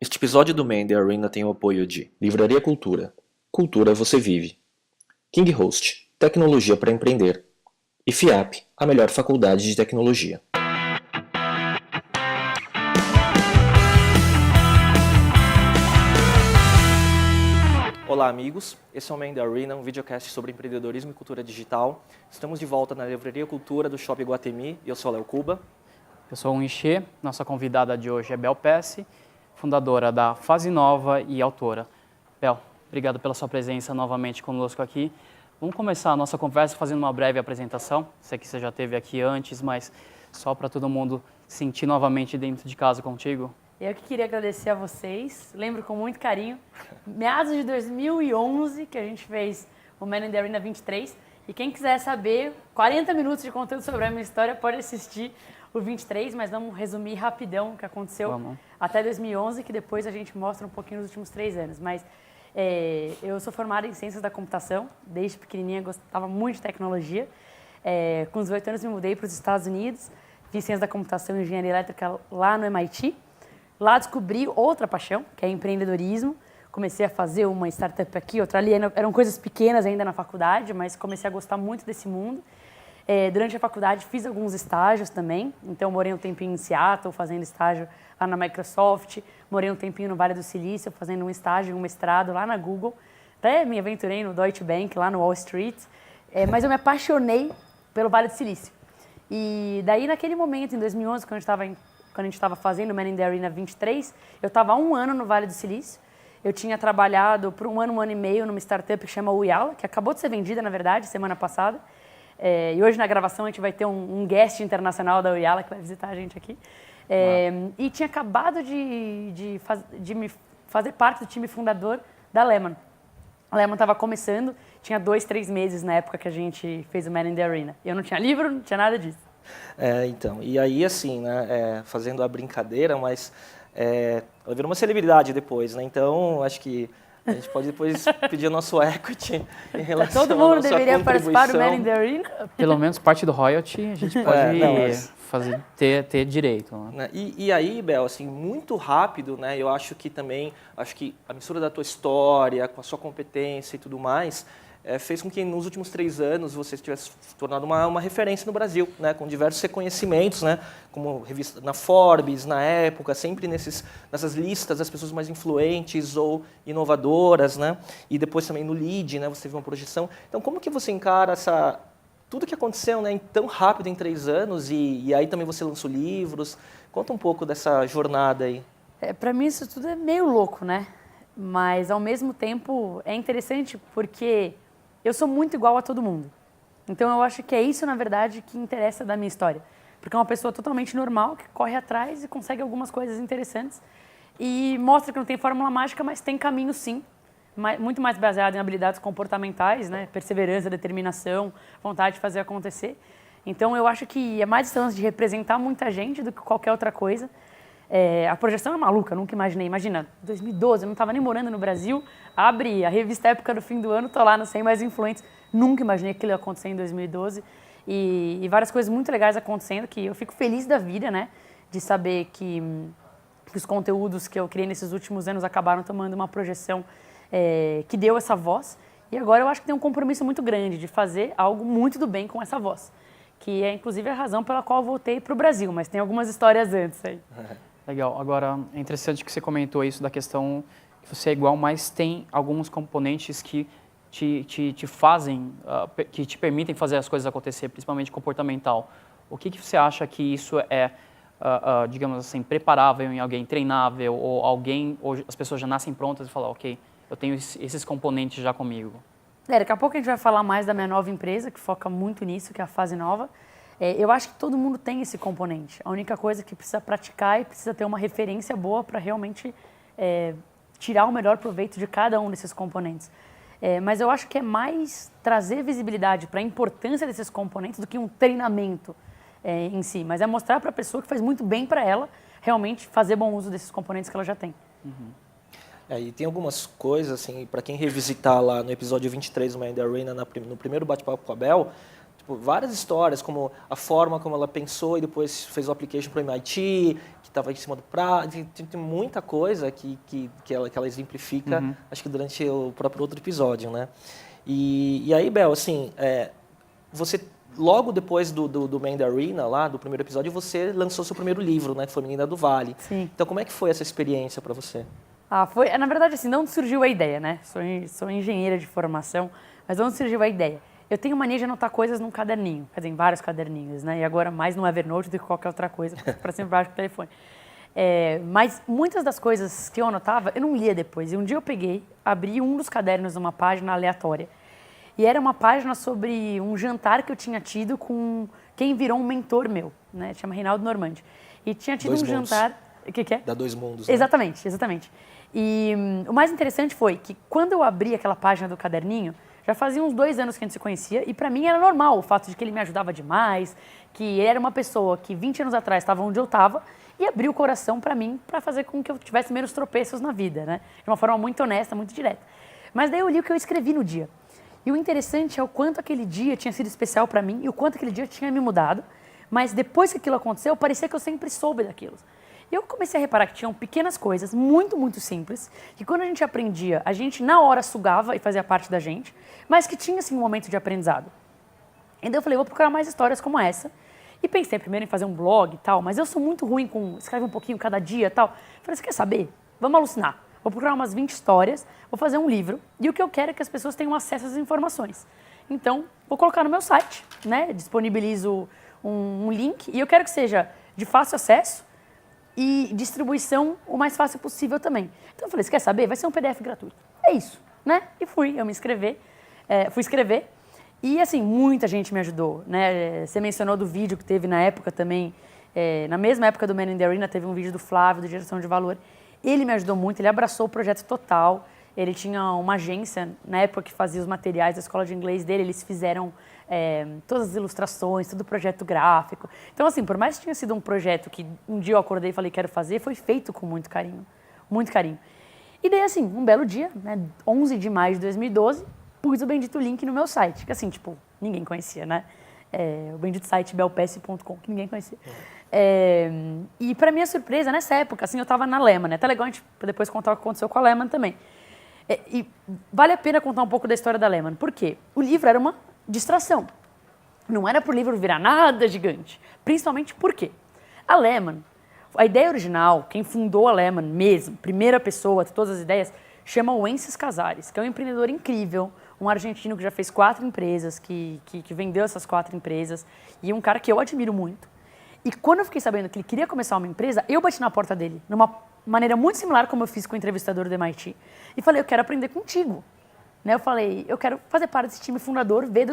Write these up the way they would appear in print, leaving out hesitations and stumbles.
Este episódio do Man the Arena tem o apoio de Livraria Cultura. Cultura você vive. King Host, tecnologia para empreender. E FIAP, a melhor faculdade de tecnologia. Olá amigos, esse é o Man the Arena, um videocast sobre empreendedorismo e cultura digital. Estamos de volta na Livraria Cultura do Shopping Iguatemi e eu sou Léo Cuba. Eu sou o Inchê, nossa convidada de hoje é Bel Pesce, fundadora da Fase Nova e autora. Bel, obrigado pela sua presença novamente conosco aqui. Vamos começar a nossa conversa fazendo uma breve apresentação. Sei que você já esteve aqui antes, mas só para todo mundo sentir novamente dentro de casa contigo. Eu que queria agradecer a vocês, lembro com muito carinho, meados de 2011 que a gente fez o Man in the Arena 23, e quem quiser saber 40 minutos de conteúdo sobre a minha história pode assistir o 23, mas vamos resumir rapidão o que aconteceu até 2011, que depois a gente mostra um pouquinho nos últimos 3 anos. Mas eu sou formada em Ciências da Computação, desde pequenininha gostava muito de tecnologia. Com 18 anos me mudei para os Estados Unidos, fiz Ciências da Computação e Engenharia Elétrica lá no MIT. Lá descobri outra paixão, que é empreendedorismo. Comecei a fazer uma startup aqui, outra ali. Eram coisas pequenas ainda na faculdade, mas comecei a gostar muito desse mundo. Durante a faculdade fiz alguns estágios também. Então morei um tempinho em Seattle, fazendo estágio lá na Microsoft. Morei um tempinho no Vale do Silício, fazendo um estágio, um mestrado lá na Google. Até me aventurei no Deutsche Bank, lá no Wall Street. Mas eu me apaixonei pelo Vale do Silício. E daí, naquele momento, em 2011, quando a gente estava fazendo o Man in the Arena 23, eu estava há 1 ano no Vale do Silício. Eu tinha trabalhado por 1 ano e meio numa startup que chama Uyala, que acabou de ser vendida, na verdade, semana passada. E hoje, na gravação, a gente vai ter um guest internacional da Uyala que vai visitar a gente aqui. E tinha acabado de me fazer parte do time fundador da Lemon. A Lemon estava começando, tinha 2, 3 meses na época que a gente fez o Man in the Arena. Eu não tinha livro, não tinha nada disso. Então, e aí assim, né, fazendo a brincadeira, mas ela virou uma celebridade depois, né, então acho que a gente pode depois pedir o nosso equity em relação à nossa contribuição. Todo mundo deveria participar do Man in the Arena? Pelo menos parte do royalty a gente pode ter direito. Né? E aí, Bel, assim, muito rápido, né, eu acho que a mistura da tua história, com a sua competência e tudo mais, fez com que nos últimos 3 anos você tivesse se tornado uma referência no Brasil, né, com diversos reconhecimentos, né, como revista na Forbes, na época, sempre nessas listas das pessoas mais influentes ou inovadoras, né, e depois também no LEAD, né, você teve uma projeção. Então, como que você encara tudo que aconteceu, né, tão rápido em 3 anos e aí também você lançou livros? Conta um pouco dessa jornada aí. Para mim isso tudo é meio louco, né? Mas ao mesmo tempo é interessante porque eu sou muito igual a todo mundo. Então eu acho que é isso, na verdade, que interessa da minha história. Porque é uma pessoa totalmente normal, que corre atrás e consegue algumas coisas interessantes. E mostra que não tem fórmula mágica, mas tem caminho sim. Muito mais baseado em habilidades comportamentais, né? Perseverança, determinação, vontade de fazer acontecer. Então eu acho que é mais chance de representar muita gente do que qualquer outra coisa. A projeção é maluca, nunca imaginei. Imagina, 2012, eu não estava nem morando no Brasil, abre a revista Época do Fim do Ano, estou lá no 100 Mais Influentes. Nunca imaginei que aquilo ia acontecer em 2012. E várias coisas muito legais acontecendo, que eu fico feliz da vida, né? De saber que os conteúdos que eu criei nesses últimos anos acabaram tomando uma projeção que deu essa voz. E agora eu acho que tem um compromisso muito grande de fazer algo muito do bem com essa voz. Que é, inclusive, a razão pela qual eu voltei para o Brasil, mas tem algumas histórias antes aí. Legal. Agora, é interessante que você comentou isso da questão que você é igual, mas tem alguns componentes que te fazem, que te permitem fazer as coisas acontecer, principalmente comportamental. O que você acha que isso digamos assim, preparável em alguém, treinável, ou as pessoas já nascem prontas e falam, ok, eu tenho esses componentes já comigo? Daqui a pouco a gente vai falar mais da minha nova empresa, que foca muito nisso, que é a Fase Nova. Eu acho que todo mundo tem esse componente. A única coisa é que precisa praticar e precisa ter uma referência boa para realmente tirar o melhor proveito de cada um desses componentes. Mas eu acho que é mais trazer visibilidade para a importância desses componentes do que um treinamento em si. Mas é mostrar para a pessoa que faz muito bem para ela realmente fazer bom uso desses componentes que ela já tem. Uhum. E tem algumas coisas, assim, para quem revisitar lá no episódio 23 do Man in the Arena, no primeiro bate-papo com a Bel, tipo, várias histórias, como a forma como ela pensou e depois fez o application para o MIT, que estava em cima do prato. Tem muita coisa que ela exemplifica, acho que durante o próprio outro episódio, né? E aí, Bel, assim, você, logo depois do Man the Arena, lá, do primeiro episódio, você lançou seu primeiro livro, né? Que foi Menina do Vale. Sim. Então, como é que foi essa experiência para você? Foi, na verdade, assim, de onde surgiu a ideia, né? Sou engenheira de formação, mas de onde surgiu a ideia? Eu tenho mania de anotar coisas num caderninho, quer dizer, em vários caderninhos, né? E agora mais no Evernote do que qualquer outra coisa, para sempre baixo do telefone. Mas muitas das coisas que eu anotava, eu não lia depois. E um dia eu peguei, abri um dos cadernos numa página aleatória. E era uma página sobre um jantar que eu tinha tido com quem virou um mentor meu, né? Chama Reinaldo Normandi. E tinha tido um jantar... O que é? Da Dois Mundos. Né? Exatamente, exatamente. E o mais interessante foi que quando eu abri aquela página do caderninho, já fazia uns 2 anos que a gente se conhecia e para mim era normal o fato de que ele me ajudava demais, que era uma pessoa que 20 anos atrás estava onde eu estava e abriu o coração para mim para fazer com que eu tivesse menos tropeços na vida, né? De uma forma muito honesta, muito direta. Mas daí eu li o que eu escrevi no dia. E o interessante é o quanto aquele dia tinha sido especial para mim e o quanto aquele dia tinha me mudado. Mas depois que aquilo aconteceu, parecia que eu sempre soube daquilo. E eu comecei a reparar que tinham pequenas coisas, muito, muito simples, que quando a gente aprendia, a gente na hora sugava e fazia parte da gente, mas que tinha, assim, um momento de aprendizado. Então eu falei, vou procurar mais histórias como essa. E pensei primeiro em fazer um blog e tal, mas eu sou muito ruim com escrever um pouquinho cada dia e tal. Falei, você quer saber? Vamos alucinar. Vou procurar umas 20 histórias, vou fazer um livro, e o que eu quero é que as pessoas tenham acesso às informações. Então, vou colocar no meu site, né? Disponibilizo um link, e eu quero que seja de fácil acesso, e distribuição o mais fácil possível também. Então eu falei, você quer saber? Vai ser um PDF gratuito. É isso, né? E fui escrever. E assim, muita gente me ajudou, né? Você mencionou do vídeo que teve na época também, na mesma época do Man in the Arena, teve um vídeo do Flávio, do Geração de Valor. Ele me ajudou muito, ele abraçou o projeto total. Ele tinha uma agência, na época que fazia os materiais da escola de inglês dele, eles fizeram todas as ilustrações, todo o projeto gráfico. Então, assim, por mais que tenha sido um projeto que um dia eu acordei e falei quero fazer, foi feito com muito carinho, muito carinho. E daí, assim, um belo dia, né, 11 de maio de 2012, pus o bendito link no meu site, que assim, tipo, ninguém conhecia, né? O bendito site belpes.com, que ninguém conhecia. E para minha surpresa, nessa época, assim, eu estava na Lehman, né? Até legal a gente depois contar o que aconteceu com a Lehman também. E vale a pena contar um pouco da história da Lehman. Por quê? O livro era uma distração. Não era para o livro virar nada gigante. Principalmente por quê? A Lehman, a ideia original, quem fundou a Lehman mesmo, primeira pessoa de todas as ideias, chama Wences Casares, que é um empreendedor incrível, um argentino que já fez 4 empresas, que vendeu essas 4 empresas, e um cara que eu admiro muito. E quando eu fiquei sabendo que ele queria começar uma empresa, eu bati na porta dele, numa maneira muito similar como eu fiz com o entrevistador do MIT, e falei, eu quero aprender contigo. Né? Eu falei, eu quero fazer parte desse time fundador, ver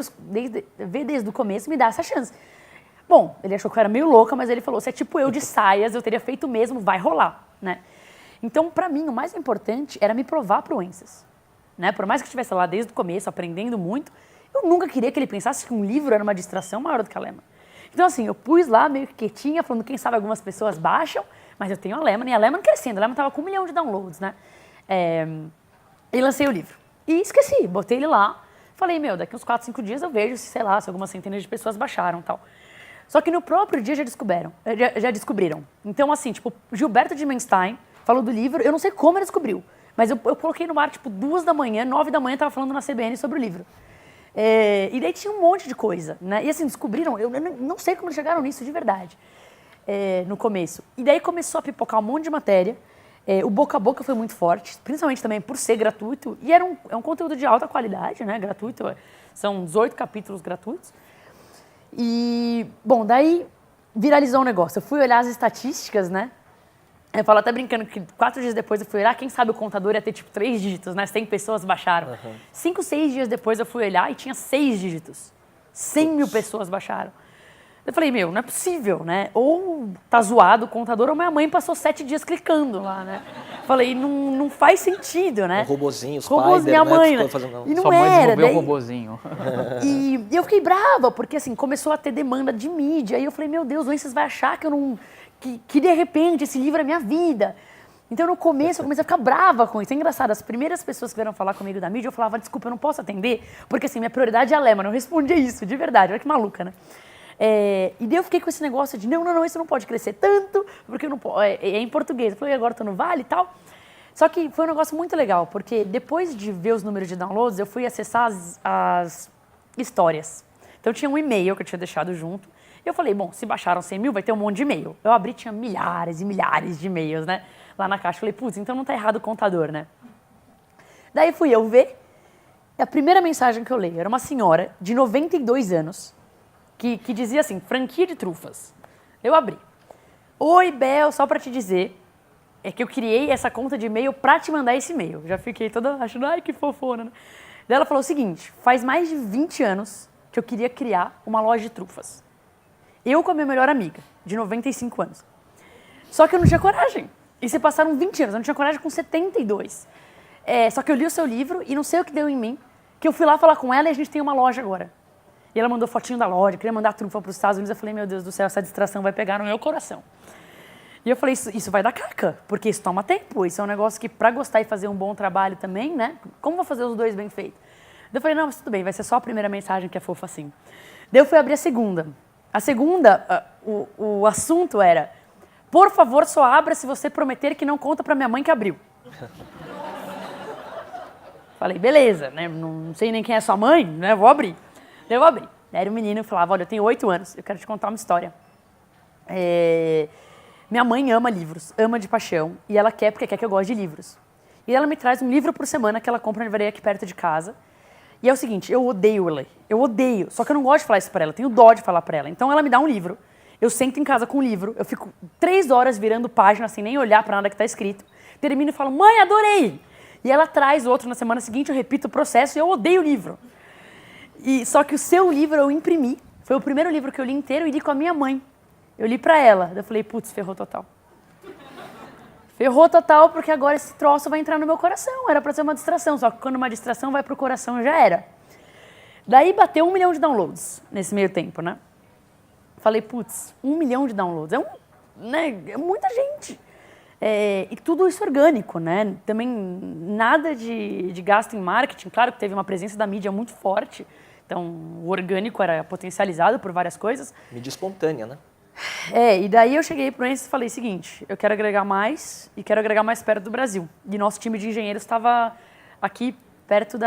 desde o começo e me dar essa chance. Bom, ele achou que eu era meio louca, mas ele falou, se é tipo eu de saias, eu teria feito mesmo, vai rolar. Né? Então, para mim, o mais importante era me provar para o Wences. Né? Por mais que eu estivesse lá desde o começo, aprendendo muito, eu nunca queria que ele pensasse que um livro era uma distração maior do que a Lehman. Então, assim, eu pus lá meio que quietinha, falando, quem sabe algumas pessoas baixam, mas eu tenho a Lehman, e a Lehman crescendo. A Lehman estava com 1 milhão de downloads, né? E lancei o livro. E esqueci, botei ele lá. Falei, daqui uns 4, 5 dias eu vejo se, sei lá, se algumas centenas de pessoas baixaram e tal. Só que no próprio dia já descobriram. Então, assim, tipo, Gilberto Dimenstein falou do livro, eu não sei como ele descobriu, mas eu coloquei no ar, tipo, 2 da manhã, 9 da manhã, tava falando na CBN sobre o livro. E daí tinha um monte de coisa, né? E assim, descobriram, eu não sei como eles chegaram nisso de verdade, no começo. E daí começou a pipocar um monte de matéria, o boca a boca foi muito forte, principalmente também por ser gratuito, e é um conteúdo de alta qualidade, né? Gratuito, são 18 capítulos gratuitos. E, bom, daí viralizou o negócio. Eu fui olhar as estatísticas, né? Eu falo até brincando que 4 dias depois eu fui olhar, quem sabe o contador ia ter tipo 3 dígitos, né? 100 pessoas baixaram. 5, 6 dias depois eu fui olhar e tinha 6 dígitos. 100 mil pessoas baixaram. Eu falei, não é possível, né? Ou tá zoado o contador, ou minha mãe passou 7 dias clicando lá, né? Falei, não faz sentido, né? Um robozinho, os Spider, minha mãe, né? E não Sua mãe era, desenvolveu um robozinho. E eu fiquei brava, porque assim, começou a ter demanda de mídia. E eu falei, meu Deus, o Wences vai achar que eu não... Que de repente esse livro é minha vida. Então, no começo, eu comecei a ficar brava com isso. É engraçado, as primeiras pessoas que vieram falar comigo da mídia, eu falava, desculpa, eu não posso atender, porque assim, minha prioridade é a Lema. Eu respondia isso, de verdade. Olha que maluca, né? E daí eu fiquei com esse negócio de, não, isso não pode crescer tanto, porque não pode, é em português. Eu falei, agora tô no Vale e tal. Só que foi um negócio muito legal, porque depois de ver os números de downloads, eu fui acessar as histórias. Então, tinha um e-mail que eu tinha deixado junto. E eu falei, bom, se baixaram 100 mil, vai ter um monte de e-mail. Eu abri, tinha milhares e milhares de e-mails, né? Lá na caixa. Falei, putz, então não tá errado o contador, né? Daí fui eu ver. E a primeira mensagem que eu leio era uma senhora de 92 anos que dizia assim, franquia de trufas. Eu abri. Oi, Bel, só pra te dizer, é que eu criei essa conta de e-mail pra te mandar esse e-mail. Já fiquei toda achando, ai, que fofona, né? Daí ela falou o seguinte, faz mais de 20 anos que eu queria criar uma loja de trufas. Eu com a minha melhor amiga, de 95 anos. Só que eu não tinha coragem. E se passaram 20 anos, eu não tinha coragem com 72. Só que eu li o seu livro e não sei o que deu em mim, que eu fui lá falar com ela e a gente tem uma loja agora. E ela mandou fotinho da loja, queria mandar trufa para os Estados Unidos. Eu falei, meu Deus do céu, essa distração vai pegar no meu coração. E eu falei, isso vai dar caca, porque isso toma tempo. Isso é um negócio que, para gostar e fazer um bom trabalho também, né? Como vou fazer os dois bem feitos? Daí eu falei, não, mas tudo bem, vai ser só a primeira mensagem que é fofa assim. Daí eu fui abrir a segunda. A segunda, o assunto era, por favor, só abra se você prometer que não conta pra minha mãe que abriu. Falei, beleza, né? Não sei nem quem é sua mãe, né? Vou abrir. Daí eu abri. Daí era um menino que falava, olha, eu tenho 8 anos, eu quero te contar uma história. Minha mãe ama livros, ama de paixão, e ela quer porque quer que eu goste de livros. E ela me traz um livro por semana que ela compra na livraria aqui perto de casa. E é o seguinte, eu odeio ler, eu odeio, só que eu não gosto de falar isso pra ela, tenho dó de falar pra ela. Então ela me dá um livro, eu sento em casa com o livro, eu fico 3 horas virando página sem nem olhar pra nada que tá escrito, termino e falo, mãe, adorei! E ela traz outro na semana seguinte, eu repito o processo e eu odeio o livro. Só que o seu livro eu imprimi, foi o primeiro livro que eu li inteiro e li com a minha mãe. Eu li pra ela, eu falei, putz, ferrou total. Ferrou total, porque agora esse troço vai entrar no meu coração. Era pra ser uma distração, só que quando uma distração vai pro coração, já era. Daí bateu 1 milhão de downloads nesse meio tempo, né? Falei, putz, 1 milhão de downloads. É muita gente. E tudo isso orgânico, né? Também nada de gasto em marketing. Claro que teve uma presença da mídia muito forte. Então, o orgânico era potencializado por várias coisas. Mídia espontânea, né? E daí eu cheguei pro Enzo e falei, seguinte, eu quero agregar mais e quero agregar mais perto do Brasil. E nosso time de engenheiros estava aqui perto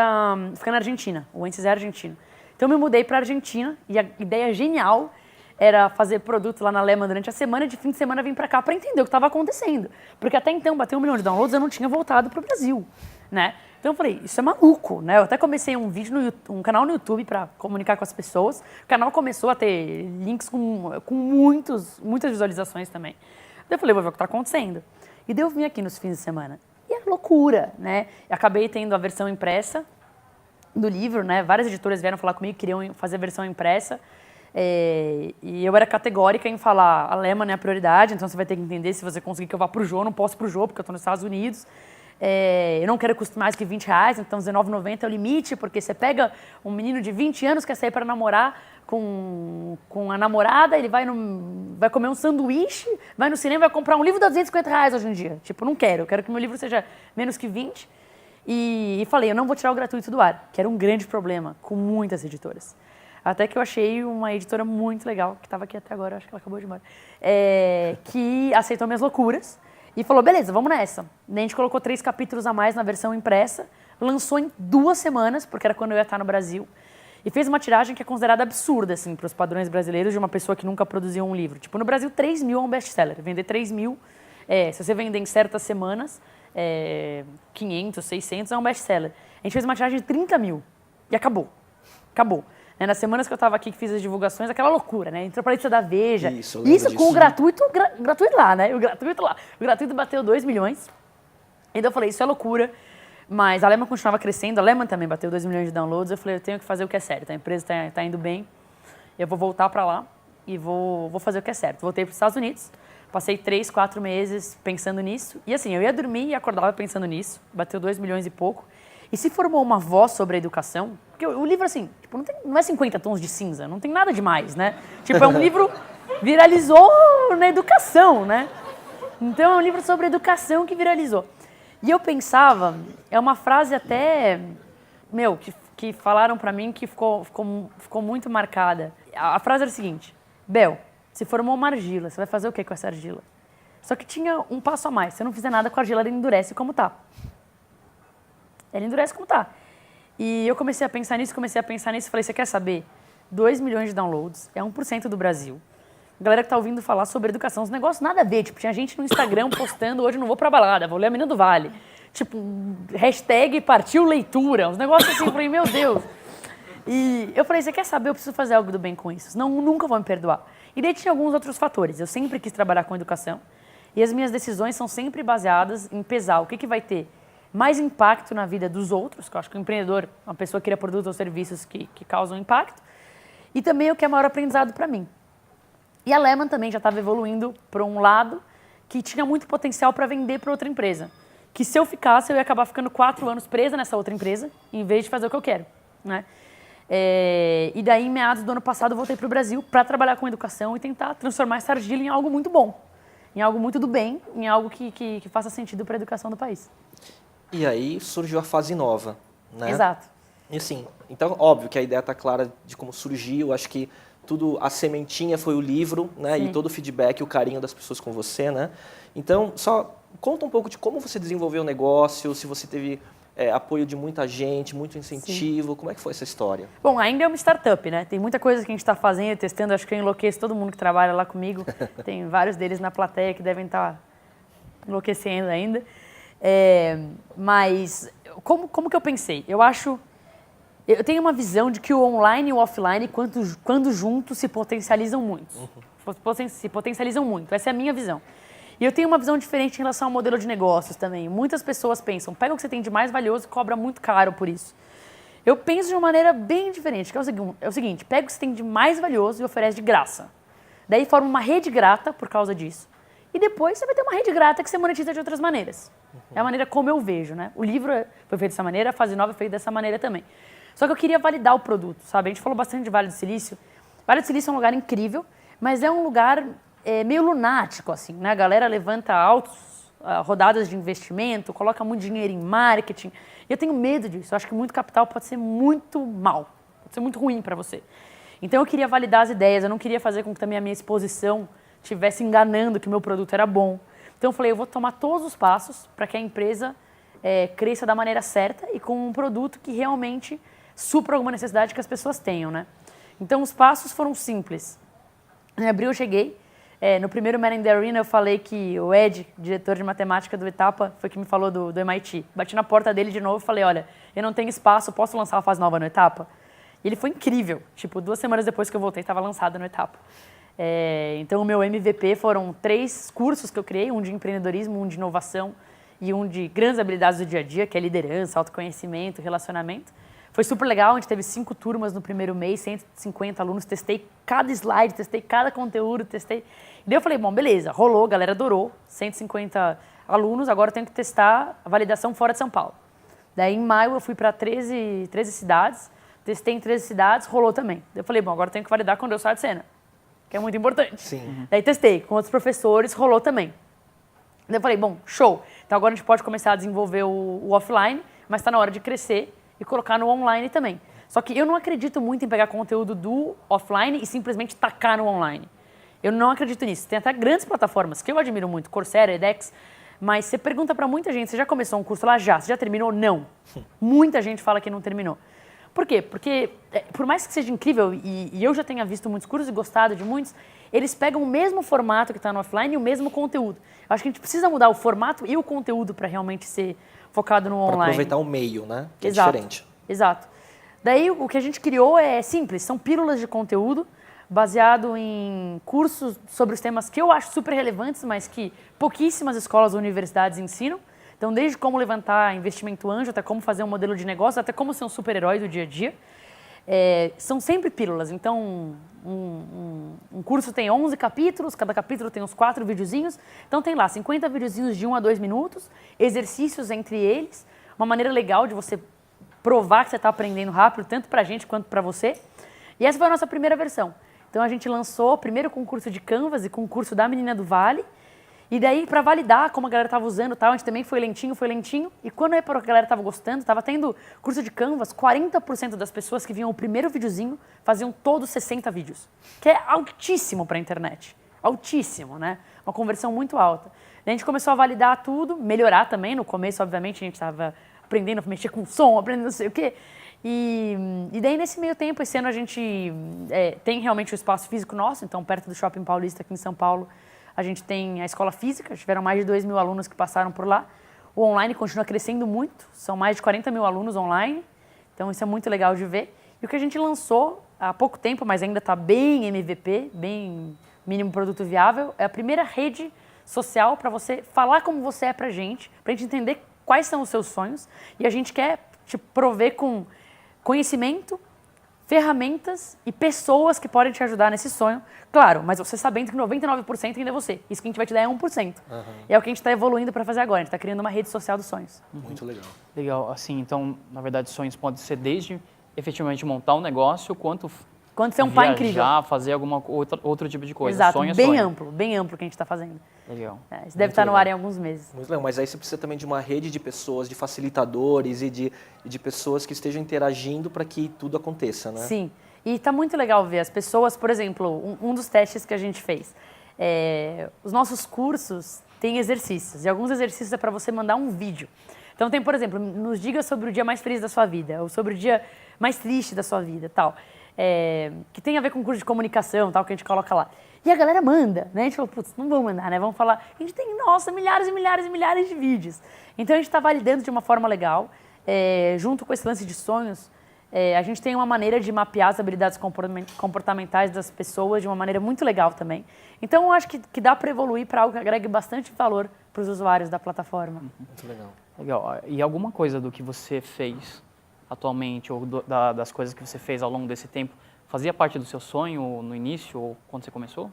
fica na Argentina, o Enzo é argentino. Então eu me mudei pra Argentina e a ideia genial era fazer produto lá na Lema durante a semana e de fim de semana vim pra cá pra entender o que estava acontecendo. Porque até então, bater 1 milhão de downloads, eu não tinha voltado pro Brasil, né? Então eu falei, isso é maluco, né? Eu até comecei um canal no YouTube para comunicar com as pessoas. O canal começou a ter links com muitas visualizações também. Daí eu falei, vou ver o que está acontecendo. E daí eu vim aqui nos fins de semana. E é loucura, né? Eu acabei tendo a versão impressa do livro, né? Várias editoras vieram falar comigo, queriam fazer a versão impressa. E eu era categórica em falar, a Lema não é a prioridade, então você vai ter que entender se você conseguir que eu vá pro Jô, eu não posso pro Jô, porque eu estou nos Estados Unidos. Eu não quero custar mais que R$20, então R$19,90 é o limite, porque você pega um menino de 20 anos que quer sair para namorar com a namorada, ele vai comer um sanduíche, vai no cinema e vai comprar um livro de R$250 hoje em dia. Tipo, não quero, eu quero que meu livro seja menos que 20. E falei, eu não vou tirar o gratuito do ar, que era um grande problema com muitas editoras. Até que eu achei uma editora muito legal, que estava aqui até agora, acho que ela acabou de ir embora, que aceitou minhas loucuras. E falou, beleza, vamos nessa. Daí a gente colocou 3 capítulos a mais na versão impressa, lançou em 2 semanas, porque era quando eu ia estar no Brasil, e fez uma tiragem que é considerada absurda, assim, para os padrões brasileiros de uma pessoa que nunca produziu um livro. Tipo, no Brasil, 3 mil é um best-seller. Vender 3 mil, se você vender em certas semanas, 500, 600 é um best-seller. A gente fez uma tiragem de 30 mil e acabou. Acabou. Nas semanas que eu estava aqui, que fiz as divulgações, aquela loucura, né? Entrou para a lista da Veja. Isso com o gratuito lá, né? O gratuito lá. O gratuito bateu 2 milhões. Então eu falei, isso é loucura. Mas a Lema continuava crescendo. A Lema também bateu 2 milhões de downloads. Eu falei, eu tenho que fazer o que é certo. A empresa está indo bem. Eu vou voltar para lá e vou fazer o que é certo. Voltei para os Estados Unidos. Passei 3, 4 meses pensando nisso. E assim, eu ia dormir e acordava pensando nisso. Bateu 2 milhões e pouco. E se formou uma voz sobre a educação, porque o livro, assim, tipo, não é 50 tons de cinza, não tem nada demais, né? Tipo, é um livro viralizou na educação, né? Então é um livro sobre educação que viralizou. E eu pensava, é uma frase até, que falaram pra mim que ficou muito marcada. A frase era a seguinte: Bel, se formou uma argila, você vai fazer o que com essa argila? Só que tinha um passo a mais. Se eu não fizer nada com a argila, ela endurece como tá. Ela endurece como tá. E eu comecei a pensar nisso, falei, você quer saber? 2 milhões de downloads, é 1% do Brasil. A galera que tá ouvindo falar sobre educação, os negócios nada a ver. Tipo, tinha gente no Instagram postando, hoje não vou pra balada, vou ler a Menina do Vale. Tipo, hashtag partiu leitura, uns negócios assim, eu falei, meu Deus. E eu falei, você quer saber? Eu preciso fazer algo do bem com isso, senão nunca vou me perdoar. E daí tinha alguns outros fatores. Eu sempre quis trabalhar com educação e as minhas decisões são sempre baseadas em pesar o que vai ter mais impacto na vida dos outros, que eu acho que o empreendedor, uma pessoa que cria produtos ou serviços que causam impacto, e também o que é maior aprendizado para mim. E a Lehman também já estava evoluindo para um lado que tinha muito potencial para vender para outra empresa. Que se eu ficasse, eu ia acabar ficando 4 anos presa nessa outra empresa, em vez de fazer o que eu quero, né? E daí, em meados do ano passado, eu voltei para o Brasil para trabalhar com educação e tentar transformar essa argila em algo muito bom, em algo muito do bem, em algo que faça sentido para a educação do país. E aí surgiu a fase nova, né? Exato. E assim, então, óbvio que a ideia está clara de como surgiu, acho que tudo, a sementinha foi o livro, né? Sim. E todo o feedback, o carinho das pessoas com você, né? Então, só conta um pouco de como você desenvolveu o negócio, se você teve apoio de muita gente, muito incentivo, Sim. Como é que foi essa história? Bom, ainda é uma startup, né? Tem muita coisa que a gente está fazendo e testando, acho que eu enlouqueço todo mundo que trabalha lá comigo. Tem vários deles na plateia que devem estar enlouquecendo ainda. Mas como que eu pensei? Eu tenho uma visão de que o online e o offline, quando juntos, se potencializam muito. Se potencializam muito. Essa é a minha visão. E eu tenho uma visão diferente em relação ao modelo de negócios também. Muitas pessoas pensam, pega o que você tem de mais valioso e cobra muito caro por isso. Eu penso de uma maneira bem diferente, que é o seguinte, pega o que você tem de mais valioso e oferece de graça. Daí forma uma rede grata por causa disso. E depois você vai ter uma rede grata que você monetiza de outras maneiras. É a maneira como eu vejo, né? O livro foi feito dessa maneira, a fase nova é feita dessa maneira também. Só que eu queria validar o produto, sabe? A gente falou bastante de Vale do Silício. Vale do Silício é um lugar incrível, mas é um lugar meio lunático, assim, né? A galera levanta rodadas de investimento, coloca muito dinheiro em marketing. E eu tenho medo disso. Eu acho que muito capital pode ser muito mal, pode ser muito ruim para você. Então eu queria validar as ideias, eu não queria fazer com que também a minha exposição estivesse enganando que o meu produto era bom. Então eu falei, eu vou tomar todos os passos para que a empresa cresça da maneira certa e com um produto que realmente supra alguma necessidade que as pessoas tenham, né? Então os passos foram simples. Em abril eu cheguei, no primeiro Man in the Arena eu falei que o Ed, diretor de matemática do Etapa, foi que me falou do MIT. Bati na porta dele de novo e falei, olha, eu não tenho espaço, posso lançar uma fase nova no Etapa? E ele foi incrível. Tipo, 2 semanas depois que eu voltei, estava lançado no Etapa. Então o meu MVP foram 3 cursos que eu criei, um de empreendedorismo, um de inovação e um de grandes habilidades do dia a dia, que é liderança, autoconhecimento, relacionamento. Foi super legal, a gente teve 5 turmas no primeiro mês, 150 alunos, testei cada slide, testei cada conteúdo, testei. E daí eu falei, bom, beleza, rolou, a galera adorou, 150 alunos, agora eu tenho que testar a validação fora de São Paulo. Daí em maio eu fui para 13 cidades, testei em 13 cidades, rolou também. Daí eu falei, bom, agora eu tenho que validar quando eu saio de cena, que é muito importante. Sim. Daí testei com outros professores, rolou também. Daí eu falei, bom, show, então agora a gente pode começar a desenvolver o offline, mas está na hora de crescer e colocar no online também. Só que eu não acredito muito em pegar conteúdo do offline e simplesmente tacar no online. Eu não acredito nisso. Tem até grandes plataformas que eu admiro muito, Coursera, edX, mas você pergunta para muita gente, você já começou um curso lá? Já. Você já terminou? Não. Muita gente fala que não terminou. Por quê? Porque, por mais que seja incrível, e eu já tenha visto muitos cursos e gostado de muitos, eles pegam o mesmo formato que está no offline e o mesmo conteúdo. Eu acho que a gente precisa mudar o formato e o conteúdo para realmente ser focado no online. Para aproveitar o meio, né? Que Exato, é diferente. Exato. Daí o que a gente criou é simples, são pílulas de conteúdo baseado em cursos sobre os temas que eu acho super relevantes, mas que pouquíssimas escolas ou universidades ensinam. Então, desde como levantar investimento anjo, até como fazer um modelo de negócio, até como ser um super-herói do dia a dia. São sempre pílulas. Então, um curso tem 11 capítulos, cada capítulo tem uns 4 videozinhos. Então, tem lá 50 videozinhos de 1 a 2 minutos, exercícios entre eles, uma maneira legal de você provar que você está aprendendo rápido, tanto para a gente quanto para você. E essa foi a nossa primeira versão. Então, a gente lançou primeiro com o curso de Canvas e com o curso da Menina do Vale. E daí, para validar como a galera estava usando, tal, a gente também foi lentinho. E quando reparou que a galera estava gostando, estava tendo curso de Canvas, 40% das pessoas que viam o primeiro videozinho faziam todos 60 vídeos. Que é altíssimo para a internet. Altíssimo, né? Uma conversão muito alta. Daí a gente começou a validar tudo, melhorar também. No começo, obviamente, a gente estava aprendendo a mexer com som, aprendendo não sei o quê. E daí, nesse meio tempo, esse ano a gente tem realmente o espaço físico nosso. Então, perto do Shopping Paulista, aqui em São Paulo, a gente tem a escola física. Tiveram mais de 2.000 alunos que passaram por lá. O online continua crescendo muito. São mais de 40.000 alunos online. Então, isso é muito legal de ver. E o que a gente lançou há pouco tempo, mas ainda está bem MVP, bem mínimo produto viável, é a primeira rede social para você falar como você é para a gente entender quais são os seus sonhos. E a gente quer te prover com conhecimento, ferramentas e pessoas que podem te ajudar nesse sonho. Claro, mas você sabendo que 99% ainda é você. Isso que a gente vai te dar é 1%. E é o que a gente está evoluindo para fazer agora. A gente está criando uma rede social dos sonhos. Muito legal. Legal. Assim, então, na verdade, sonhos podem ser desde efetivamente montar um negócio, quanto ser um pai incrível. fazer alguma outro tipo de coisa. Exato, Sonho é bem sonho. amplo o que a gente está fazendo. Legal. Isso deve estar no ar em alguns meses. Muito legal, mas aí você precisa também de uma rede de pessoas, de facilitadores e de pessoas que estejam interagindo para que tudo aconteça, né? Sim, e está muito legal ver as pessoas, por exemplo, um dos testes que a gente fez. Os nossos cursos têm exercícios, e alguns exercícios é para você mandar um vídeo. Então tem, por exemplo, nos diga sobre o dia mais feliz da sua vida, ou sobre o dia mais triste da sua vida, tal. Que tem a ver com curso de comunicação, tal, que a gente coloca lá. E a galera manda, né? A gente falou, putz, não vamos mandar, né? Vamos falar. A gente tem, nossa, milhares e milhares e milhares de vídeos. Então a gente está validando de uma forma legal. Junto com esse lance de sonhos, a gente tem uma maneira de mapear as habilidades comportamentais das pessoas de uma maneira muito legal também. Então eu acho que dá para evoluir para algo que agregue bastante valor para os usuários da plataforma. Muito legal. Legal. E alguma coisa do que você fez atualmente, ou das coisas que você fez ao longo desse tempo, fazia parte do seu sonho no início ou quando você começou?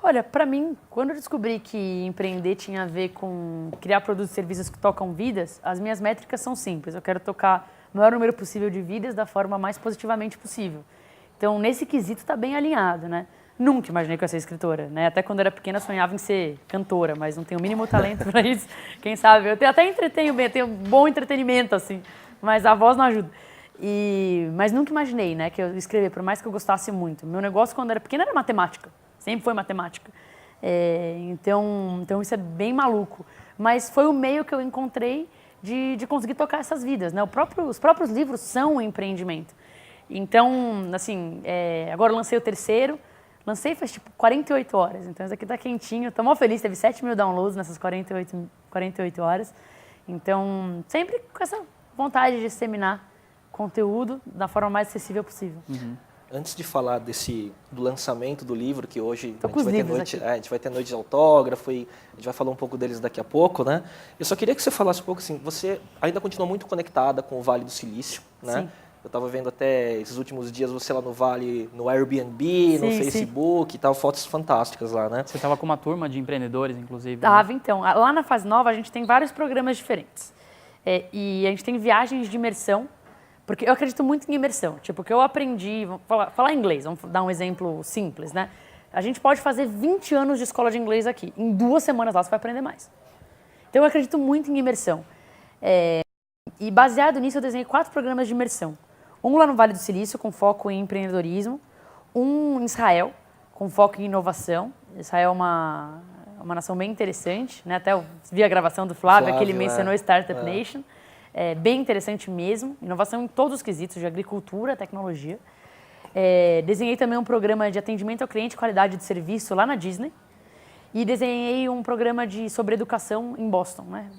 Olha, para mim, quando eu descobri que empreender tinha a ver com criar produtos e serviços que tocam vidas, as minhas métricas são simples. Eu quero tocar o maior número possível de vidas da forma mais positivamente possível. Então, nesse quesito, está bem alinhado, né? Nunca imaginei que eu ia ser escritora, né? Até quando eu era pequena, eu sonhava em ser cantora, mas não tenho o mínimo talento para isso. Quem sabe? Eu até entretenho bem, tenho bom entretenimento, assim, mas a voz não ajuda. Mas nunca imaginei, né, que eu escrever, por mais que eu gostasse muito. Meu negócio, quando eu era pequena, era matemática. Sempre foi matemática. Então isso é bem maluco. Mas foi o meio que eu encontrei de conseguir tocar essas vidas, né? Os próprios livros são um empreendimento. Então, assim, agora eu lancei o terceiro. Lancei faz, 48 horas. Então, isso aqui tá quentinho. Tô mó feliz. Teve 7.000 downloads nessas 48 horas. Então, sempre com essa vontade de disseminar conteúdo da forma mais acessível possível. Antes de falar do lançamento do livro, que hoje a gente vai ter noite de autógrafo e a gente vai falar um pouco deles daqui a pouco, né? Eu só queria que você falasse um pouco assim, você ainda continua muito conectada com o Vale do Silício, né? Sim. Eu estava vendo até esses últimos dias você lá no Vale, no Airbnb, no Facebook e tal, fotos fantásticas lá, né? Você estava com uma turma de empreendedores, inclusive. Tava, então. Lá na Fase Nova a gente tem vários programas diferentes. E a gente tem viagens de imersão, porque eu acredito muito em imersão. Tipo, o que eu aprendi, vamos falar inglês, vamos dar um exemplo simples, né? A gente pode fazer 20 anos de escola de inglês aqui. Em 2 semanas lá você vai aprender mais. Então eu acredito muito em imersão. E baseado nisso eu desenhei 4 programas de imersão. Um lá no Vale do Silício, com foco em empreendedorismo. Um em Israel, com foco em inovação. Israel é uma nação bem interessante, né? Até eu vi a gravação do Flávio, que ele mencionou Startup Nation. Bem interessante mesmo. Inovação em todos os quesitos, de agricultura, tecnologia. Desenhei também um programa de atendimento ao cliente e qualidade de serviço lá na Disney. E desenhei um programa sobre educação em Boston, né?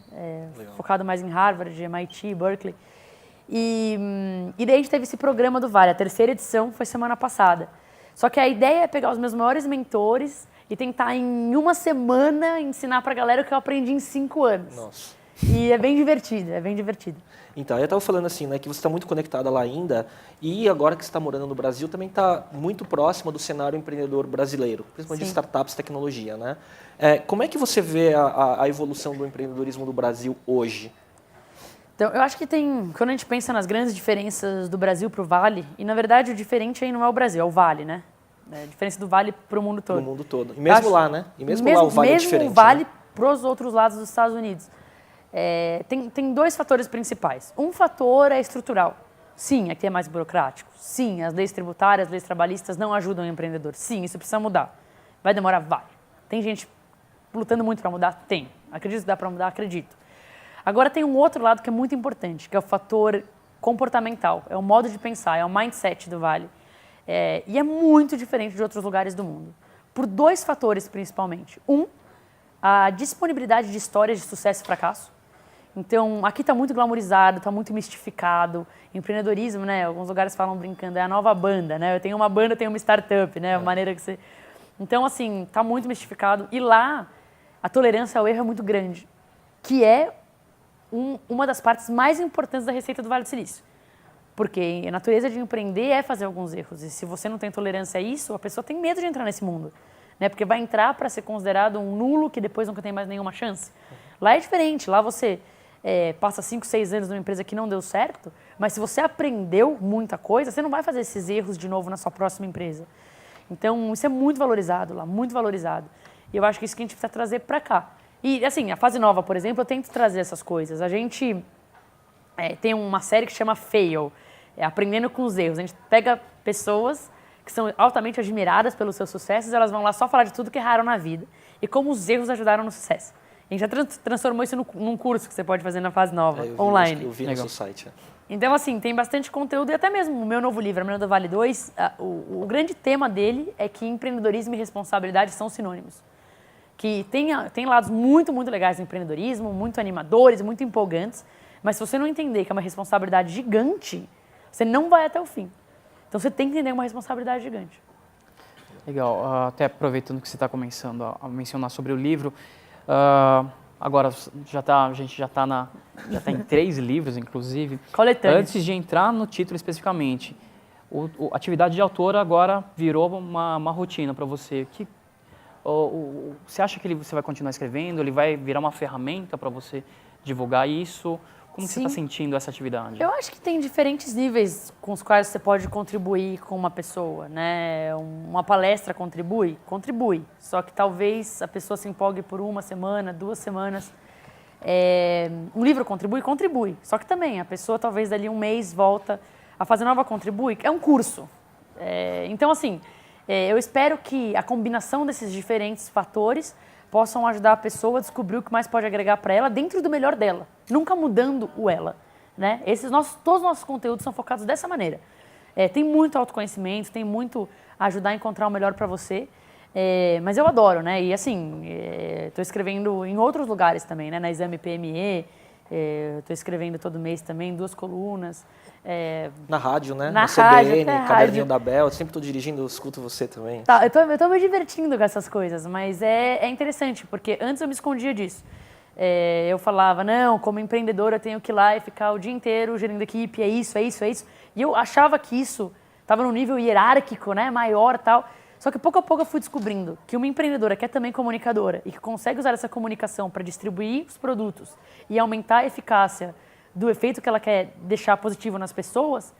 Focado mais em Harvard, MIT, Berkeley. E daí a gente teve esse programa do Vale. A 3ª edição foi semana passada. Só que a ideia é pegar os meus maiores mentores e tentar em 1 semana ensinar pra galera o que eu aprendi em 5 anos. Nossa. E é bem divertido, é bem divertido. Então, eu estava falando assim, né, que você está muito conectada lá ainda e agora que você está morando no Brasil também está muito próxima do cenário empreendedor brasileiro, principalmente de startups e tecnologia, né? Como é que você vê a evolução do empreendedorismo do Brasil hoje? Então, eu acho que quando a gente pensa nas grandes diferenças do Brasil para o Vale, e na verdade o diferente aí não é o Brasil, é o Vale, né? A diferença do Vale para o mundo todo. Pro mundo todo. E mesmo lá, né? E mesmo lá o Vale é diferente. O Vale, né? para os outros lados dos Estados Unidos. Tem 2 fatores principais. Um fator é estrutural. Sim, aqui é mais burocrático. Sim, as leis tributárias, as leis trabalhistas não ajudam o empreendedor. Sim, isso precisa mudar. Vai demorar? Vai. Tem gente lutando muito para mudar? Tem. Acredito que dá para mudar? Acredito. Agora tem um outro lado que é muito importante, que é o fator comportamental. É o modo de pensar, é o mindset do Vale. E é muito diferente de outros lugares do mundo. Por 2 fatores, principalmente. A disponibilidade de histórias de sucesso e fracasso. Então, aqui está muito glamourizado, está muito mistificado. Empreendedorismo, né? Alguns lugares falam brincando, é a nova banda, né? Eu tenho uma banda, eu tenho uma startup, né? A maneira que você... Então, assim, está muito mistificado. E lá, a tolerância ao erro é muito grande, que é uma das partes mais importantes da receita do Vale do Silício. Porque a natureza de empreender é fazer alguns erros. E se você não tem tolerância a isso, a pessoa tem medo de entrar nesse mundo. Né? Porque vai entrar para ser considerado um nulo que depois nunca tem mais nenhuma chance. Lá é diferente. Lá você passa 5, 6 anos numa empresa que não deu certo, mas se você aprendeu muita coisa, você não vai fazer esses erros de novo na sua próxima empresa. Então, isso é muito valorizado lá, muito valorizado. E eu acho que isso que a gente precisa trazer para cá. E, assim, a fase nova, por exemplo, eu tento trazer essas coisas. A gente tem uma série que chama Fail, Aprendendo com os Erros. A gente pega pessoas que são altamente admiradas pelos seus sucessos, elas vão lá só falar de tudo que erraram na vida e como os erros ajudaram no sucesso. A gente já transformou isso num curso que você pode fazer na fase nova, online. Eu vi no seu site. Então, assim, tem bastante conteúdo e até mesmo o meu novo livro, A Menina do Vale 2, o grande tema dele é que empreendedorismo e responsabilidade são sinônimos. Que tem lados muito, muito legais do empreendedorismo, muito animadores, muito empolgantes, mas se você não entender que é uma responsabilidade gigante, você não vai até o fim. Então, você tem que entender uma responsabilidade gigante. Legal. Até aproveitando que você está começando a mencionar sobre o livro, agora a gente já está em 3 livros, inclusive. Coletânea. Antes de entrar no título especificamente, a atividade de autor agora virou uma rotina para você. Você acha que você vai continuar escrevendo? Ele vai virar uma ferramenta para você divulgar isso? Como você está sentindo essa atividade? Eu acho que tem diferentes níveis com os quais você pode contribuir com uma pessoa, né? Uma palestra contribui? Contribui. Só que talvez a pessoa se empolgue por 1 semana, 2 semanas. Um livro contribui? Contribui. Só que também a pessoa talvez dali 1 mês volta a fazer nova contribui. É um curso. Então, assim, eu espero que a combinação desses diferentes fatores possam ajudar a pessoa a descobrir o que mais pode agregar para ela dentro do melhor dela, nunca mudando o ela. Né? Todos os nossos conteúdos são focados dessa maneira. Tem muito autoconhecimento, tem muito ajudar a encontrar o melhor para você, mas eu adoro, né? E assim, estou escrevendo em outros lugares também, né? Na Exame PME, estou escrevendo todo mês também 2 colunas. Na rádio, né? Na no rádio, CBN, até Caderninho rádio. da Bel, eu sempre estou dirigindo, eu escuto você também. Tá, eu tô me divertindo com essas coisas, mas é interessante, porque antes eu me escondia disso. Eu falava, não, como empreendedora eu tenho que ir lá e ficar o dia inteiro gerindo equipe, é isso. E eu achava que isso estava num nível hierárquico, né, maior e tal. Só que pouco a pouco eu fui descobrindo que uma empreendedora que é também comunicadora e que consegue usar essa comunicação para distribuir os produtos e aumentar a eficácia do efeito que ela quer deixar positivo nas pessoas,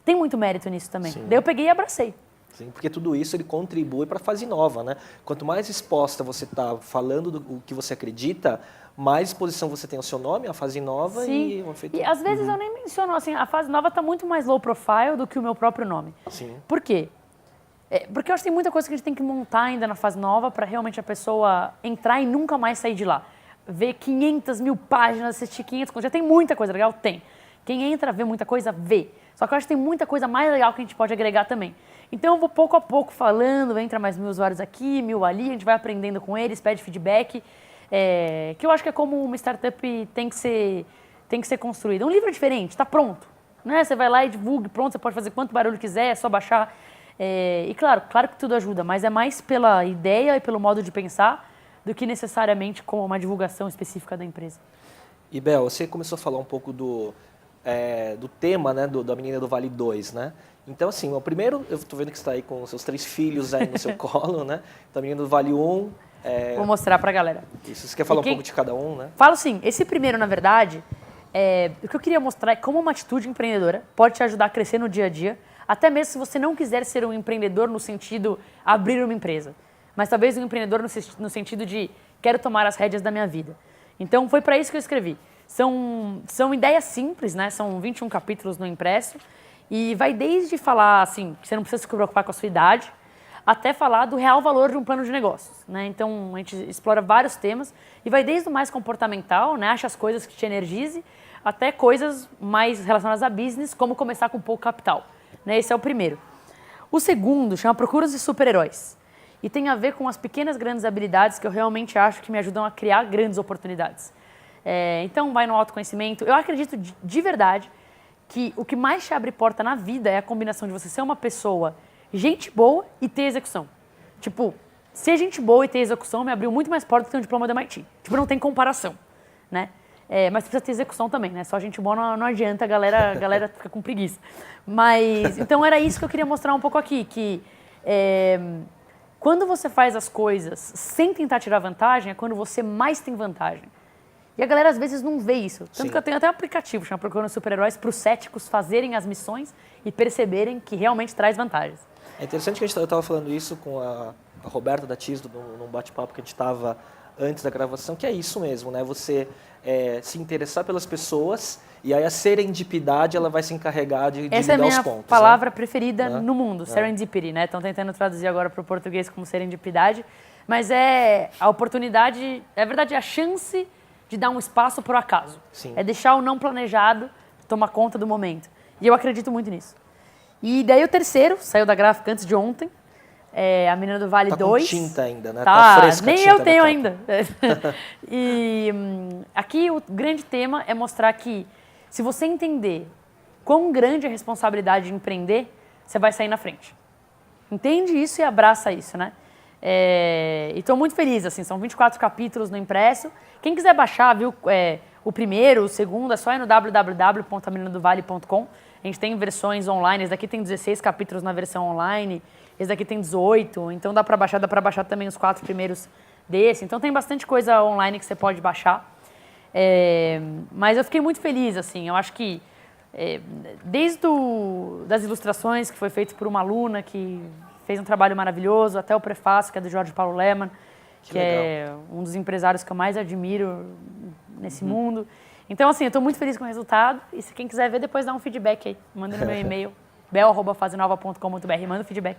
tem muito mérito nisso também. Sim. Daí eu peguei e abracei. Sim, porque tudo isso ele contribui para a fase nova, né? Quanto mais exposta você está falando do que você acredita, mais exposição você tem ao seu nome, a fase nova. Sim. E o efeito... E às vezes eu nem menciono, assim, a fase nova está muito mais low profile do que o meu próprio nome. Sim. Por quê? Porque eu acho que tem muita coisa que a gente tem que montar ainda na fase nova para realmente a pessoa entrar e nunca mais sair de lá. Ver 500 mil páginas, assistir 500... Já tem muita coisa legal? Tem. Quem entra, vê muita coisa, vê. Só que eu acho que tem muita coisa mais legal que a gente pode agregar também. Então eu vou pouco a pouco falando, entra mais 1000 usuários aqui, 1000 ali, a gente vai aprendendo com eles, pede feedback. Que eu acho que é como uma startup tem que ser construída. Um livro é diferente, está pronto. Né? Você vai lá e divulga, pronto, você pode fazer quanto barulho quiser, é só baixar. E claro que tudo ajuda, mas é mais pela ideia e pelo modo de pensar do que necessariamente com uma divulgação específica da empresa. E Bel, você começou a falar um pouco do tema, né, da Menina do Vale 2, né? Então, assim, o primeiro, eu estou vendo que você está aí com os seus 3 filhos aí no seu colo, né? Então, a Menina do Vale 1... Vou mostrar pra galera. Isso, você quer falar um pouco de cada um, né? Falo sim. Esse primeiro, na verdade, o que eu queria mostrar é como uma atitude empreendedora pode te ajudar a crescer no dia a dia, até mesmo se você não quiser ser um empreendedor no sentido abrir uma empresa. Mas talvez um empreendedor no sentido de quero tomar as rédeas da minha vida. Então, foi para isso que eu escrevi. São ideias simples, né? São 21 capítulos no impresso, e vai desde falar, assim, que você não precisa se preocupar com a sua idade, até falar do real valor de um plano de negócios, né? Então, a gente explora vários temas, e vai desde o mais comportamental, né? Acha as coisas que te energize, até coisas mais relacionadas a business, como começar com pouco capital, né? Esse é o primeiro. O segundo chama Procuras de Super-Heróis, e tem a ver com as pequenas, grandes habilidades que eu realmente acho que me ajudam a criar grandes oportunidades. Então, vai no autoconhecimento. Eu acredito de verdade que o que mais te abre porta na vida é a combinação de você ser uma pessoa gente boa e ter execução. Tipo, ser gente boa e ter execução me abriu muito mais porta do que um diploma da MIT. Tipo, não tem comparação, né? Mas precisa ter execução também, né? Só gente boa não adianta, a galera fica com preguiça. Mas, então era isso que eu queria mostrar um pouco aqui, que quando você faz as coisas sem tentar tirar vantagem, é quando você mais tem vantagem. E a galera às vezes não vê isso. Tanto que eu tenho até um aplicativo, chama Procurando Super-Heróis, para os céticos fazerem as missões e perceberem que realmente traz vantagens. É interessante que eu estava falando isso com a Roberta da Tisdo num bate-papo que a gente estava antes da gravação, que é isso mesmo, né? Você se interessar pelas pessoas e aí a serendipidade ela vai se encarregar de ligar os pontos. Essa é a minha palavra preferida no mundo, É. serendipity, né? Estão tentando traduzir agora para o português como serendipidade, mas é a oportunidade, é verdade, a chance de dar um espaço para o acaso. Sim. É deixar o não planejado tomar conta do momento. E eu acredito muito nisso. E daí o terceiro, saiu da gráfica antes de ontem, A Menina do Vale 2. Tá com tinta ainda, né? Tá fresca a nem tinta eu na tenho capa. ainda. E aqui o grande tema é mostrar que se você entender quão grande é a responsabilidade de empreender, você vai sair na frente. Entende isso e abraça isso, né? E estou muito feliz, assim, são 24 capítulos no impresso. Quem quiser baixar, viu, o primeiro, o segundo, é só ir no www.ameninadovale.com. A gente tem versões online, esse daqui tem 16 capítulos na versão online, esse daqui tem 18, então dá para baixar também os 4 primeiros desse. Então tem bastante coisa online que você pode baixar. Mas eu fiquei muito feliz, assim, eu acho que desde das ilustrações que foi feito por uma aluna que fez um trabalho maravilhoso, até o prefácio, que é do Jorge Paulo Lemann, que é um dos empresários que eu mais admiro nesse mundo. Então, assim, eu estou muito feliz com o resultado. E se quem quiser ver, depois dá um feedback aí. Manda no meu e-mail, bel@fazenova.com.br. Manda o feedback.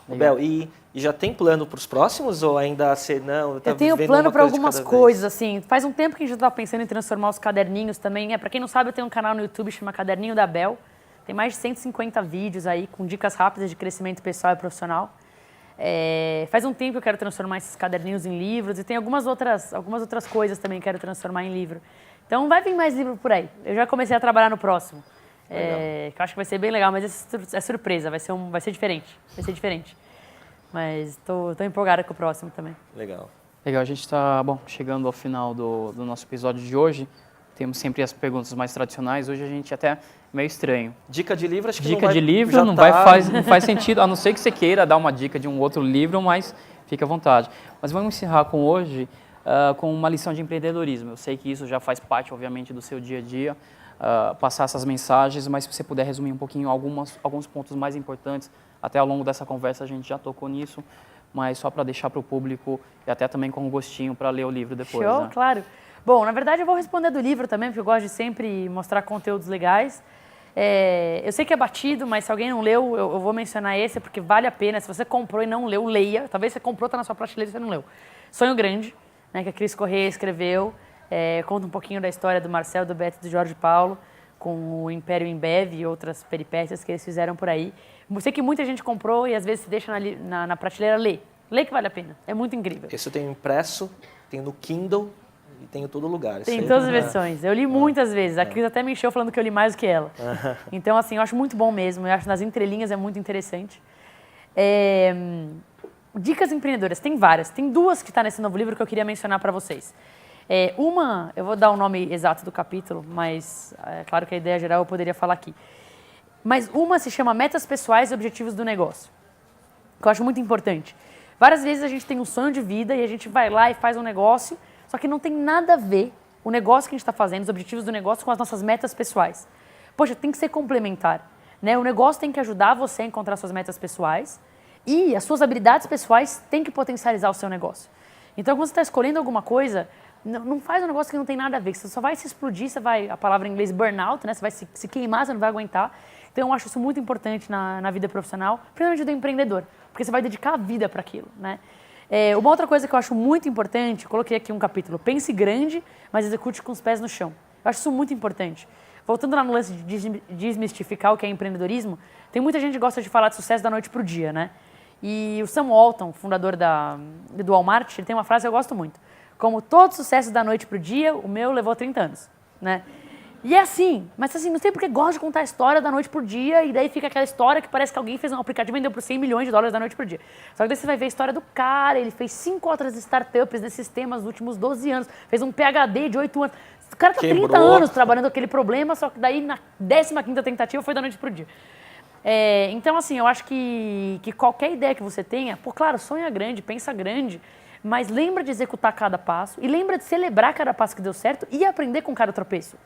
Bel, e já tem plano para os próximos ou ainda não? Eu tenho plano para algumas coisas, assim. Faz um tempo que a gente já está pensando em transformar os caderninhos também. Para quem não sabe, eu tenho um canal no YouTube que chama Caderninho da Bel. Tem mais de 150 vídeos aí com dicas rápidas de crescimento pessoal e profissional. Faz um tempo que eu quero transformar esses caderninhos em livros e tem algumas outras coisas também que quero transformar em livro. Então vai vir mais livro por aí. Eu já comecei a trabalhar no próximo. Que eu acho que vai ser bem legal, mas é surpresa, vai ser diferente. Vai ser diferente. Mas estou empolgada com o próximo também. Legal. Legal, a gente está chegando ao final do nosso episódio de hoje. Temos sempre as perguntas mais tradicionais. Hoje a gente até meio estranho. Dica de livro, acho que dica não vai, de livro já não faz sentido, a não ser que você queira dar uma dica de um outro livro, mas fica à vontade. Mas vamos encerrar com hoje com uma lição de empreendedorismo. Eu sei que isso já faz parte, obviamente, do seu dia a dia, passar essas mensagens, mas se você puder resumir um pouquinho alguns pontos mais importantes, até ao longo dessa conversa a gente já tocou nisso, mas só para deixar para o público e até também com um gostinho para ler o livro depois. Show, né? Claro. Bom, na verdade eu vou responder do livro também, porque eu gosto de sempre mostrar conteúdos legais. Eu sei que é batido, mas se alguém não leu, eu vou mencionar esse, porque vale a pena. Se você comprou e não leu, leia. Talvez você comprou, está na sua prateleira e você não leu. Sonho Grande, né, que a Cris Corrêa escreveu. Conta um pouquinho da história do Marcel, do Beto e do Jorge Paulo, com o Império Embev e outras peripécias que eles fizeram por aí. Eu sei que muita gente comprou e às vezes se deixa na prateleira, lê. Lê que vale a pena. É muito incrível. Esse eu tenho impresso, tenho no Kindle e tenho em todo lugar. Tem todas as versões. Eu li muitas vezes. A Cris até me encheu falando que eu li mais do que ela. Então, assim, eu acho muito bom mesmo. Eu acho que nas entrelinhas é muito interessante. Dicas empreendedoras. Tem várias. Tem duas que estão nesse novo livro que eu queria mencionar para vocês. Uma, eu vou dar o nome exato do capítulo, mas é claro que a ideia geral eu poderia falar aqui. Mas uma se chama Metas Pessoais e Objetivos do Negócio, que eu acho muito importante. Várias vezes a gente tem um sonho de vida e a gente vai lá e faz um negócio, só que não tem nada a ver o negócio que a gente está fazendo, os objetivos do negócio com as nossas metas pessoais. Poxa, tem que ser complementar, né? O negócio tem que ajudar você a encontrar suas metas pessoais e as suas habilidades pessoais têm que potencializar o seu negócio. Então, quando você está escolhendo alguma coisa, não faz um negócio que não tem nada a ver. Você só vai se explodir, a palavra em inglês burnout, né? Você vai se queimar, você não vai aguentar. Então, eu acho isso muito importante na vida profissional, principalmente do empreendedor, porque você vai dedicar a vida para aquilo, né? Uma outra coisa que eu acho muito importante, eu coloquei aqui um capítulo, pense grande, mas execute com os pés no chão. Eu acho isso muito importante. Voltando lá no lance de desmistificar o que é empreendedorismo, tem muita gente que gosta de falar de sucesso da noite para o dia, né? E o Sam Walton, fundador do Walmart, ele tem uma frase que eu gosto muito. Como todo sucesso da noite para o dia, o meu levou 30 anos, né? E é assim, mas assim, não sei porque gosta de contar a história da noite por dia e daí fica aquela história que parece que alguém fez um aplicativo e vendeu por 100 milhões de dólares da noite por dia. Só que daí você vai ver a história do cara, ele fez 5 outras startups nesses temas nos últimos 12 anos, fez um PhD de 8 anos. O cara tá 30 anos trabalhando aquele problema, só que daí na 15ª tentativa foi da noite pro dia. Então, assim, eu acho que qualquer ideia que você tenha, claro, sonha grande, pensa grande, mas lembra de executar cada passo e lembra de celebrar cada passo que deu certo e aprender com cada tropeço.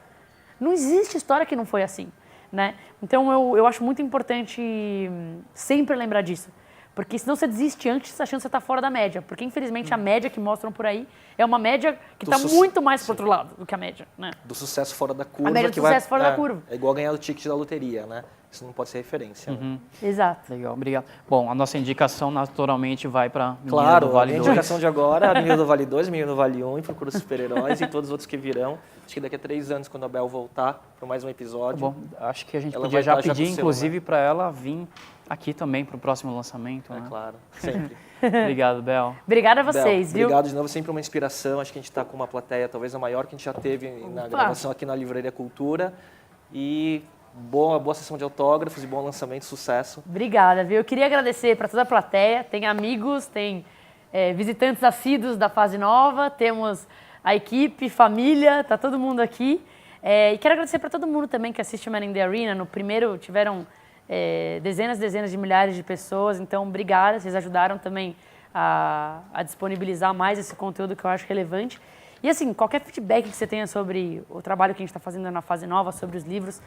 Não existe história que não foi assim, né? Então, eu acho muito importante sempre lembrar disso. Porque senão você desiste antes achando que você está fora da média. Porque, infelizmente, a média que mostram por aí é uma média que está muito mais para outro lado do que a média, né? Do sucesso fora da curva. A média do sucesso fora da curva. É igual ganhar o ticket da loteria, né? Isso não pode ser referência. Né? Exato. Legal, obrigado. Bom, a nossa indicação naturalmente vai para Menina do Vale 2. a indicação de agora, a Menina do Vale 2, Menina do Vale 1, e Procura os Super-Heróis e todos os outros que virão. Acho que daqui a 3 anos, quando a Bel voltar para mais um episódio. Bom, acho que a gente ela podia vai já estar pedir, com o seu, inclusive, né? para ela vir aqui também para o próximo lançamento. Né? Claro, sempre. Obrigado, Bel. Obrigada a vocês, Bel, viu? obrigado de novo, sempre uma inspiração. Acho que a gente está com uma plateia talvez a maior que a gente já teve na gravação aqui na Livraria Cultura. E boa sessão de autógrafos e bom lançamento, sucesso. Obrigada, viu? Eu queria agradecer para toda a plateia. Tem amigos, tem visitantes assíduos da Fase Nova, temos a equipe, família, tá todo mundo aqui. E quero agradecer para todo mundo também que assiste o Man in the Arena. No primeiro tiveram dezenas de milhares de pessoas, então obrigada, vocês ajudaram também a disponibilizar mais esse conteúdo que eu acho relevante. E assim, qualquer feedback que você tenha sobre o trabalho que a gente está fazendo na Fase Nova, sobre os livros,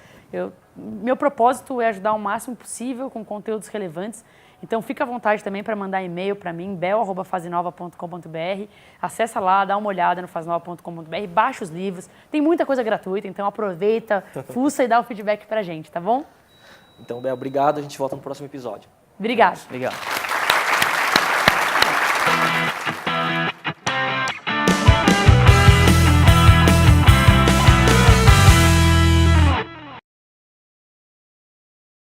meu propósito é ajudar o máximo possível com conteúdos relevantes. Então fica à vontade também para mandar e-mail para mim, bel@fazenova.com.br. Acessa lá, dá uma olhada no fazenova.com.br, baixa os livros, tem muita coisa gratuita, então aproveita, fuça e dá o feedback para a gente, tá bom? Então, Bel, obrigado. A gente volta no próximo episódio. Obrigada. Obrigado.